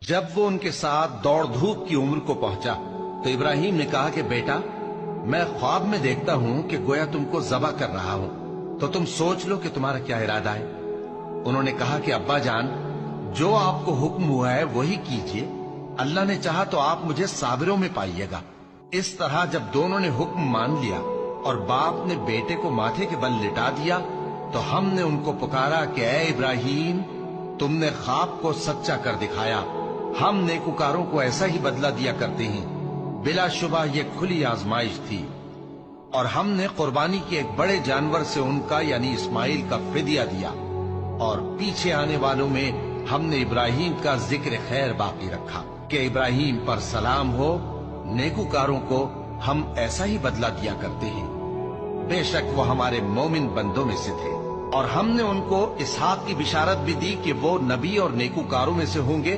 جب وہ ان کے ساتھ دوڑ دھوپ کی عمر کو پہنچا تو ابراہیم نے کہا کہ بیٹا، میں خواب میں دیکھتا ہوں کہ گویا تم کو ذبح کر رہا ہوں، تو تم سوچ لو کہ تمہارا کیا ارادہ ہے۔ انہوں نے کہا کہ ابا جان، جو آپ کو حکم ہوا ہے وہی کیجئے، اللہ نے چاہا تو آپ مجھے صابروں میں پائیے گا۔ اس طرح جب دونوں نے حکم مان لیا اور باپ نے بیٹے کو ماتھے کے بل لٹا دیا تو ہم نے ان کو پکارا کہ اے ابراہیم، تم نے خواب کو سچا کر دکھایا، ہم نیکوکاروں کو ایسا ہی بدلہ دیا کرتے ہیں۔ بلا شبہ یہ کھلی آزمائش تھی، اور ہم نے قربانی کے ایک بڑے جانور سے ان کا یعنی اسماعیل کا فدیہ دیا، اور پیچھے آنے والوں میں ہم نے ابراہیم کا ذکر خیر باقی رکھا کہ ابراہیم پر سلام ہو، نیکوکاروں کو ہم ایسا ہی بدلہ دیا کرتے ہیں۔ بے شک وہ ہمارے مومن بندوں میں سے تھے، اور ہم نے ان کو اسحاق کی بشارت بھی دی کہ وہ نبی اور نیکوکاروں میں سے ہوں گے،